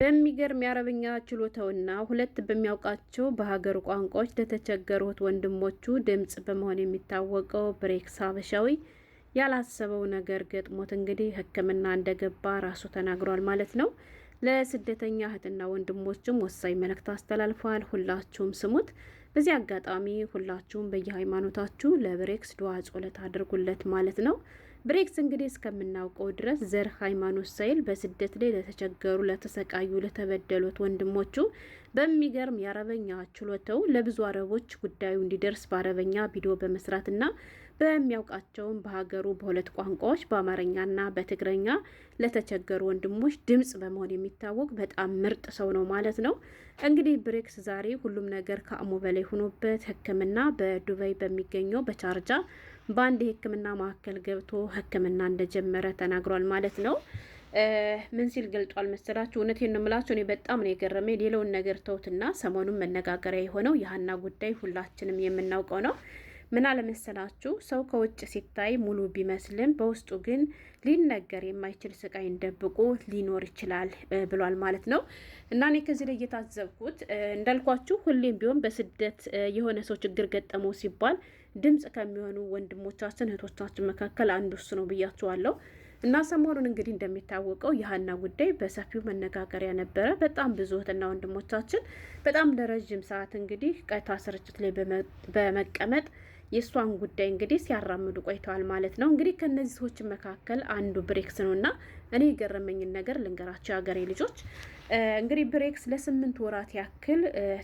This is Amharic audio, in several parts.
በሚገርም የአረብኛ ችሎታውና ሁለት በሚያውቃቸው በሀገር ቋንቋዎች ለተቸገሩት ወንድሞቹ ድምጽ በመሆን የሚታወቀው ብሬክስ ሀበሻዊ ያላሰበው ነገር ገጥሞት እንግዲህ ሕክምና እንደገባ ራሱ ተናግሯል ማለት ነው። ለስደተኛ እህትና ወንድሞችም ወሳኝ መልእክት አስተላልፈዋል። ሁላችሁም ስሙት። በዚህ አጋጣሚ ሁላችሁም በየሃይማኖታችሁ ለብሬክስ ዱዓ ጸሎት አድርጉለት ማለት ነው። ብሬክስ እንግዲህ እስከምናውቀው ድረስ ዘር ሃይማኖት ሳይል በስደት ላይ ለተቸገሩ፣ ለተሰቃዩ፣ ለተበደሉት ወንድሞቹ በሚገርም የአረበኛ ችሎታው ለብዙ አረቦች ጉዳዩ እንዲደርስ በአረበኛ ቪዲዮ በመስራትና በሚያውቃቸውም በሀገሩ በሁለት ቋንቋዎች በአማርኛና በትግረኛ ለተቸገሩ ወንድሞች ድምጽ በመሆን የሚታወቅ በጣም ምርጥ ሰው ነው ማለት ነው። እንግዲህ ብሬክስ ዛሬ ሁሉም ነገር ከአቅሙ በላይ ሆኖበት ሕክምና በዱባይ በሚገኘው በቻርጃ በአንድ የሕክምና ማዕከል ገብቶ ሕክምና እንደጀመረ ተናግሯል ማለት ነው። ምን ሲል ገልጧል መሰላችሁ? እውነቴን ነው የምላችሁ፣ እኔ በጣም ነው የገረመኝ። ሌላውን ነገር ተውትና ሰሞኑን መነጋገሪያ የሆነው የሀና ጉዳይ ሁላችንም የምናውቀው ነው። ምን አለመሰላችሁ? ሰው ከውጭ ሲታይ ሙሉ ቢመስልም በውስጡ ግን ሊነገር የማይችል ስቃይን ደብቆ ሊኖር ይችላል ብሏል ማለት ነው። እና እኔ ከዚህ ላይ እየታዘብኩት እንዳልኳችሁ ሁሌም ቢሆን በስደት የሆነ ሰው ችግር ገጠመው ሲባል ድምጽ ከሚሆኑ ወንድሞቻችን እህቶቻችን መካከል አንዱ እሱ ነው ብያችኋለሁ። እና ሰሞኑን እንግዲህ እንደሚታወቀው የሀና ጉዳይ በሰፊው መነጋገሪያ ነበረ። በጣም ብዙ እህትና ወንድሞቻችን በጣም ለረዥም ሰዓት እንግዲህ ቀጥታ ስርጭት ላይ በመቀመጥ የእሷን ጉዳይ እንግዲህ ሲያራምዱ ቆይተዋል ማለት ነው። እንግዲህ ከነዚህ ሰዎች መካከል አንዱ ብሬክስ ነው እና እኔ የገረመኝን ነገር ልንገራቸው የሀገሬ ልጆች። እንግዲህ ብሬክስ ለ8 ወራት ያክል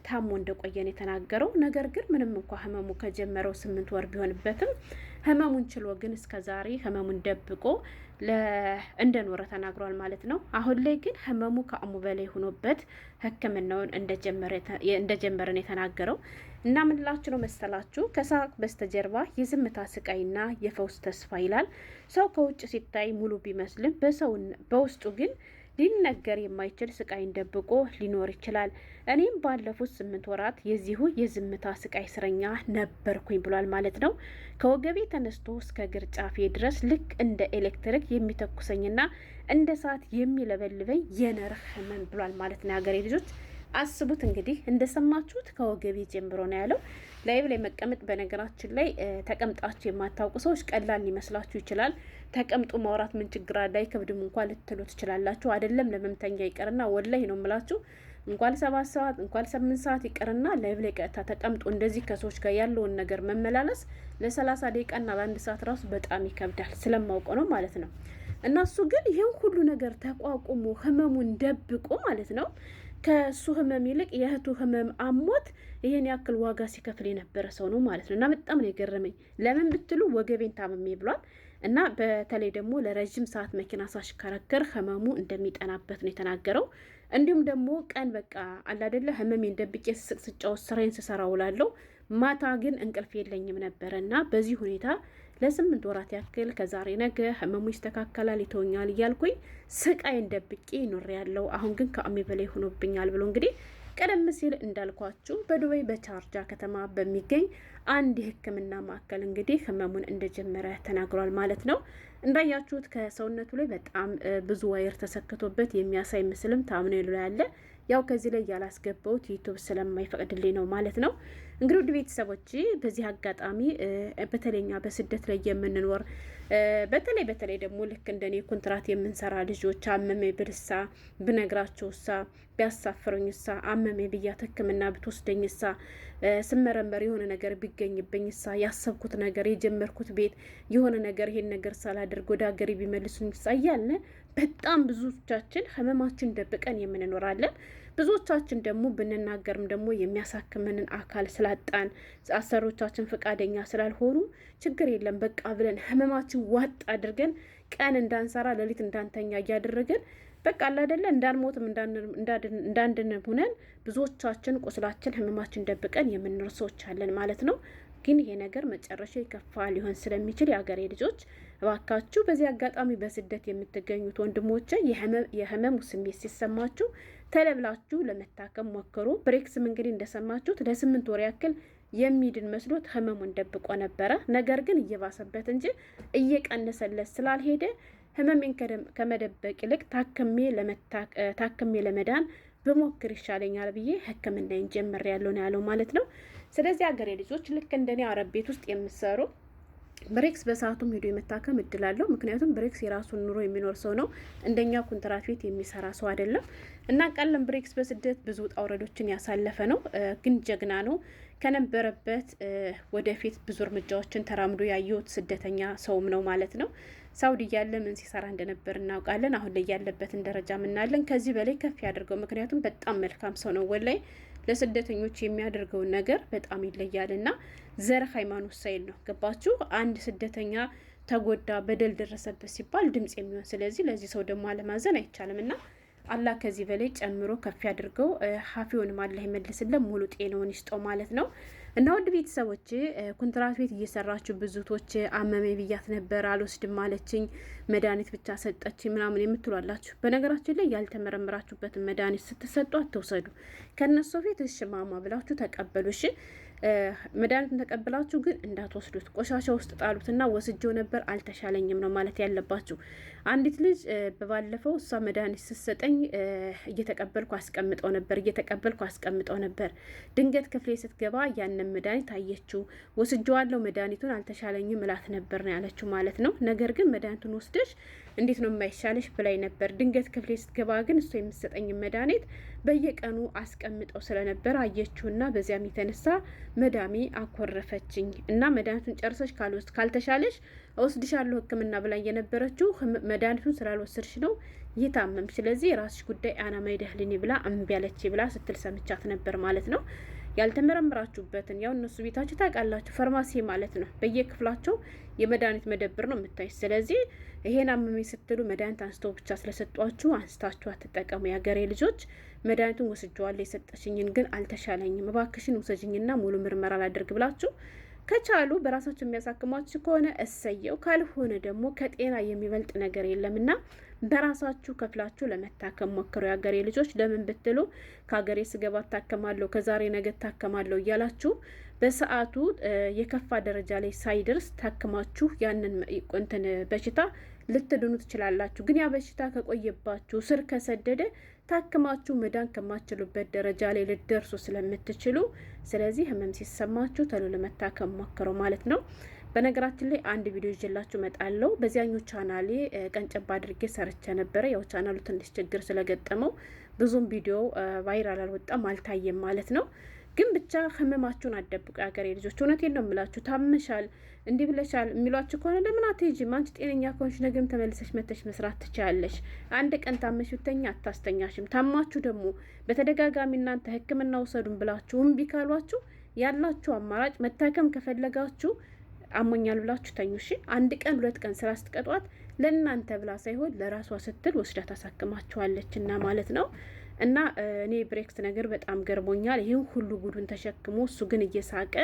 ታሞ እንደቆየን የተናገረው ነገር ግን ምንም እንኳ ህመሙ ከጀመረው 8 ወር ቢሆንበትም ህመሙን ችሎ ግን እስከዛሬ ህመሙን ደብቆ እንደኖረ ተናግሯል ማለት ነው። አሁን ላይ ግን ህመሙ ከአቅሙ በላይ ሆኖበት ህክምናውን እንደጀመረን የተናገረው እና ምንላችሁ ነው መሰላችሁ? ከሳቅ በስተጀርባ የዝምታ ስቃይና የፈውስ ተስፋ ይላል። ሰው ከውጭ ሲታይ ሙሉ ቢመስልም በውስጡ ግን ሊነገር የማይችል ስቃይን ደብቆ ሊኖር ይችላል። እኔም ባለፉት 8 ወራት የዚሁ የዝምታ ስቃይ እስረኛ ነበርኩኝ ብሏል ማለት ነው። ከወገቤ ተነስቶ እስከ እግር ጫፌ ድረስ ልክ እንደ ኤሌክትሪክ የሚተኩሰኝና እንደ ሰዓት የሚለበልበኝ የነርቭ ህመም ብሏል ማለት ነው። የሀገሬ ልጆች አስቡት እንግዲህ እንደሰማችሁት ከወገቤ ጀምሮ ነው ያለው። ላይቭ ላይ መቀመጥ በነገራችን ላይ ተቀምጣችሁ የማታውቁ ሰዎች ቀላል ሊመስላችሁ ይችላል። ተቀምጦ ማውራት ምን ችግር አለ አይከብድም እንኳን ልትሉ ትችላላችሁ። አይደለም ለመምተኛ ይቀርና ወላሂ ነው የምላችሁ እንኳን 7 ሰዓት እንኳን 8 ሰዓት ይቀርና ላይቭ ላይ ቀጥታ ተቀምጦ እንደዚህ ከሰዎች ጋር ያለውን ነገር መመላለስ ለ30 ደቂቃና ለ1 ሰዓት ራሱ በጣም ይከብዳል። ስለማውቀው ነው ማለት ነው። እና እሱ ግን ይሄን ሁሉ ነገር ተቋቁሞ ህመሙን ደብቆ ማለት ነው ከሱ ህመም ይልቅ የእህቱ ህመም አሞት ይሄን ያክል ዋጋ ሲከፍል የነበረ ሰው ነው ማለት ነው። እና በጣም ነው የገረመኝ። ለምን ብትሉ ወገቤን ታመሜ ብሏል። እና በተለይ ደግሞ ለረጅም ሰዓት መኪና ሳሽከረከር ህመሙ እንደሚጠናበት ነው የተናገረው። እንዲሁም ደግሞ ቀን በቃ አላደለ ህመሜን ደብቄ ስጫወት ስራዬን ስሰራ ውላለሁ፣ ማታ ግን እንቅልፍ የለኝም ነበረ እና በዚህ ሁኔታ ለ8 ወራት ያክል ከዛሬ ነገ ህመሙ ይስተካከላል ይተወኛል እያልኩኝ ስቃይን ደብቄ ኖር ያለው አሁን ግን ከአሜ በላይ ሆኖብኛል ብሎ እንግዲህ ቀደም ሲል እንዳልኳችሁ በዱባይ በቻርጃ ከተማ በሚገኝ አንድ የህክምና ማዕከል እንግዲህ ህመሙን እንደጀመረ ተናግሯል ማለት ነው። እንዳያችሁት ከሰውነቱ ላይ በጣም ብዙ ዋየር ተሰክቶበት የሚያሳይ ምስልም ታምኔሉ ላይ አለ። ያው ከዚህ ላይ ያላስገባውት ዩቲዩብ ስለማይፈቅድልኝ ነው ማለት ነው። እንግዲህ ውድ ቤተሰቦች በዚህ አጋጣሚ በተለይኛ በስደት ላይ የምንኖር በተለይ ደግሞ ልክ እንደኔ ኮንትራት የምንሰራ ልጆች አመሜ ብልሳ ብነግራቸውሳ ቢያሳፍሩኝሳ አመሜ ብያት ህክምና ብትወስደኝሳ ስመረመር የሆነ ነገር ቢገኝብኝሳ ያሰብኩት ነገር የጀመርኩት ቤት የሆነ ነገር ይሄን ነገር ሳላደርግ ወደ ሀገሬ ቢመልሱኝሳ እያልን በጣም ብዙዎቻችን ህመማችን ደብቀን የምንኖራለን። ብዙዎቻችን ደግሞ ብንናገርም ደግሞ የሚያሳክመንን አካል ስላጣን አሰሮቻችን ፈቃደኛ ስላልሆኑ ችግር የለም በቃ ብለን ህመማችን ዋጥ አድርገን ቀን እንዳንሰራ ሌሊት እንዳንተኛ እያደረገን በቃ አይደለ እንዳንሞትም እንዳንድንም ሆነን ብዙዎቻችን ቁስላችን ህመማችን ደብቀን የምንኖር ሰዎች አለን ማለት ነው። ግን ይሄ ነገር መጨረሻ ይከፋ ሊሆን ስለሚችል የሀገሬ ልጆች እባካችሁ በዚህ አጋጣሚ በስደት የምትገኙት ወንድሞቼ የህመሙ ስሜት ሲሰማችሁ ተለብላችሁ ለመታከም ሞክሩ። ብሬክስም እንግዲህ እንደሰማችሁት ለ8 ወር ያክል የሚድን መስሎት ህመሙን ደብቆ ነበረ። ነገር ግን እየባሰበት እንጂ እየቀነሰለት ስላልሄደ ህመሜን ከመደበቅ ይልቅ ታክሜ ለመዳን በሞክር ይሻለኛል ብዬ ሕክምናዬን ጀምሬያለሁ ነው ያለው ማለት ነው። ስለዚህ ሀገሬ ልጆች ልክ እንደኔ አረብ ቤት ውስጥ የምትሰሩ ብሬክስ በሰዓቱም ሄዶ የመታከም እድል አለው። ምክንያቱም ብሬክስ የራሱን ኑሮ የሚኖር ሰው ነው፣ እንደኛ ኮንትራት ቤት የሚሰራ ሰው አይደለም። እና ቀለም ብሬክስ በስደት ብዙ ውጣ ውረዶችን ያሳለፈ ነው፣ ግን ጀግና ነው። ከነበረበት ወደፊት ብዙ እርምጃዎችን ተራምዶ ያየሁት ስደተኛ ሰውም ነው ማለት ነው። ሳውዲ እያለ ምን ሲሰራ እንደነበር እናውቃለን። አሁን ላይ ያለበትን ደረጃ ምናለን። ከዚህ በላይ ከፍ ያደርገው፣ ምክንያቱም በጣም መልካም ሰው ነው ወላይ ለስደተኞች የሚያደርገውን ነገር በጣም ይለያል። እና ዘር ሃይማኖት ሳይል ነው። ገባችሁ? አንድ ስደተኛ ተጎዳ፣ በደል ደረሰበት ሲባል ድምጽ የሚሆን ስለዚህ ለዚህ ሰው ደግሞ አለማዘን አይቻልም። እና አላህ ከዚህ በላይ ጨምሮ ከፍ ያድርገው፣ ሀፊውንም አላህ ይመልስልን፣ ሙሉ ጤናውን ይስጠው ማለት ነው። እና ውድ ቤተሰቦች ኮንትራት ቤት እየሰራችሁ ብዙቶች አመሜ ብያት ነበር አልወስድም አለችኝ፣ መድኃኒት ብቻ ሰጠችኝ ምናምን የምትሏላችሁ፣ በነገራችን ላይ ያልተመረመራችሁበትን መድኃኒት ስትሰጡ አትውሰዱ። ከነሱ ፊት እሺ ማማ ብላችሁ ተቀበሉ። እሺ መድኃኒቱን ተቀብላችሁ ግን እንዳትወስዱት፣ ቆሻሻ ውስጥ ጣሉትና ወስጄው ነበር አልተሻለኝም ነው ማለት ያለባችሁ። አንዲት ልጅ በባለፈው እሷ መድኃኒት ስትሰጠኝ እየተቀበልኩ አስቀምጠው ነበር። ድንገት ክፍሌ ስትገባ ያንን መድኃኒት አየችው። ወስጄዋለሁ፣ መድኃኒቱን አልተሻለኝም እላት ነበር ነው ያለችው ማለት ነው። ነገር ግን መድኃኒቱን ወስደሽ እንዴት ነው የማይሻለሽ ብላኝ ነበር። ድንገት ክፍሌ ስትገባ ግን እሷ የምትሰጠኝ መድኃኒት በየቀኑ አስቀምጠው ስለነበር አየችውና በዚያም የተነሳ መዳሜ አኮረፈችኝ እና መድኃኒቱን ጨርሰሽ ካልተሻለሽ እወስድሻለሁ ሕክምና ብላ የነበረችው መድኃኒቱን ስላልወሰድሽ ነው ይታመም፣ ስለዚህ የራስሽ ጉዳይ አና ማይደህልኒ ብላ እምቢ አለች ብላ ስትል ሰምቻት ነበር ማለት ነው። ያልተመረመራችሁበትን ያው እነሱ ቤታችሁ ታውቃላችሁ፣ ፋርማሲ ማለት ነው። በየክፍላቸው የመድኃኒት መደብር ነው የምታዩት። ስለዚህ ይሄን አመሜ ስትሉ መድኃኒት አንስተው ብቻ ስለሰጧችሁ አንስታችሁ አትጠቀሙ። የሀገሬ ልጆች መድኃኒቱን ወስጀዋለሁ፣ የሰጠሽኝን ግን አልተሻለኝም፣ እባክሽን ውሰጅኝና ሙሉ ምርመራ ላደርግ ብላችሁ ከቻሉ በራሳቸው የሚያሳክሟችሁ ከሆነ እሰየው፣ ካልሆነ ደግሞ ከጤና የሚበልጥ ነገር የለምና በራሳችሁ ከፍላችሁ ለመታከም ሞክሩ። የሀገሬ ልጆች ለምን ብትሉ ከሀገሬ ስገባ እታከማለሁ፣ ከዛሬ ነገ እታከማለሁ እያላችሁ በሰዓቱ የከፋ ደረጃ ላይ ሳይደርስ ታክማችሁ ያንን እንትን በሽታ ልትድኑ ትችላላችሁ። ግን ያ በሽታ ከቆየባችሁ ስር ከሰደደ ታክማችሁ መዳን ከማትችሉበት ደረጃ ላይ ልትደርሱ ስለምትችሉ፣ ስለዚህ ህመም ሲሰማችሁ ተሎ ለመታከም ሞክሩ ማለት ነው። በነገራችን ላይ አንድ ቪዲዮ ይዤላችሁ እመጣለሁ። በዚያኛው ቻናሌ ቀንጨባ አድርጌ ሰርቼ ነበረ። ያው ቻናሉ ትንሽ ችግር ስለገጠመው ብዙም ቪዲዮ ቫይራል አልወጣም አልታየም ማለት ነው። ግን ብቻ ህመማችሁን አትደብቁ የሀገሬ ልጆች። እውነቴን ነው የምላችሁ። ታመሻል እንዲህ ብለሻል የሚሏችሁ ከሆነ ለምን አትሄጂም? አንቺ ጤነኛ ከሆንሽ ነገም ተመልሰሽ መተሽ መስራት ትችያለሽ። አንድ ቀን ታመሽ ብተኛ አታስተኛሽም። ታማችሁ ደግሞ በተደጋጋሚ እናንተ ህክምና ውሰዱን ብላችሁ እምቢ ካሏችሁ ያላችሁ አማራጭ መታከም ከፈለጋችሁ አሞኛል ብላችሁ ተኙ። እሺ አንድ ቀን 2 ቀን ስራ ስትቀጧት ለእናንተ ብላ ሳይሆን ለራሷ ስትል ወስዳ ታሳክማችኋለች እና ማለት ነው። እና እኔ ብሬክስ ነገር በጣም ገርሞኛል። ይህን ሁሉ ጉዱን ተሸክሞ እሱ ግን እየሳቀ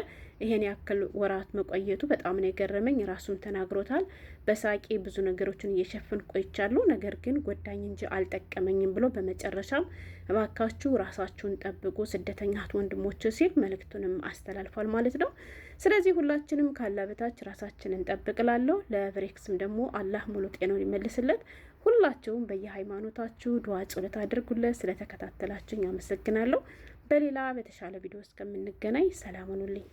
ይሄን ያክል ወራት መቆየቱ በጣም ነው የገረመኝ። ራሱን ተናግሮታል። በሳቄ ብዙ ነገሮችን እየሸፍን ቆይቻለሁ፣ ነገር ግን ጎዳኝ እንጂ አልጠቀመኝም ብሎ በመጨረሻም እባካችሁ ራሳችሁን ጠብቁ ስደተኛት ወንድሞች ሲል መልእክቱንም አስተላልፏል ማለት ነው። ስለዚህ ሁላችንም ካላ በታች ራሳችንን ጠብቅላለሁ። ለብሬክስም ደግሞ አላህ ሙሉ ጤናውን ይመልስለት። ሁላችሁም በየሃይማኖታችሁ ዱዓ ጸሎት አድርጉለት። ስለተከታተላችሁኝ አመሰግናለሁ። በሌላ በተሻለ ቪዲዮ እስከምንገናኝ ሰላም ሁኑልኝ።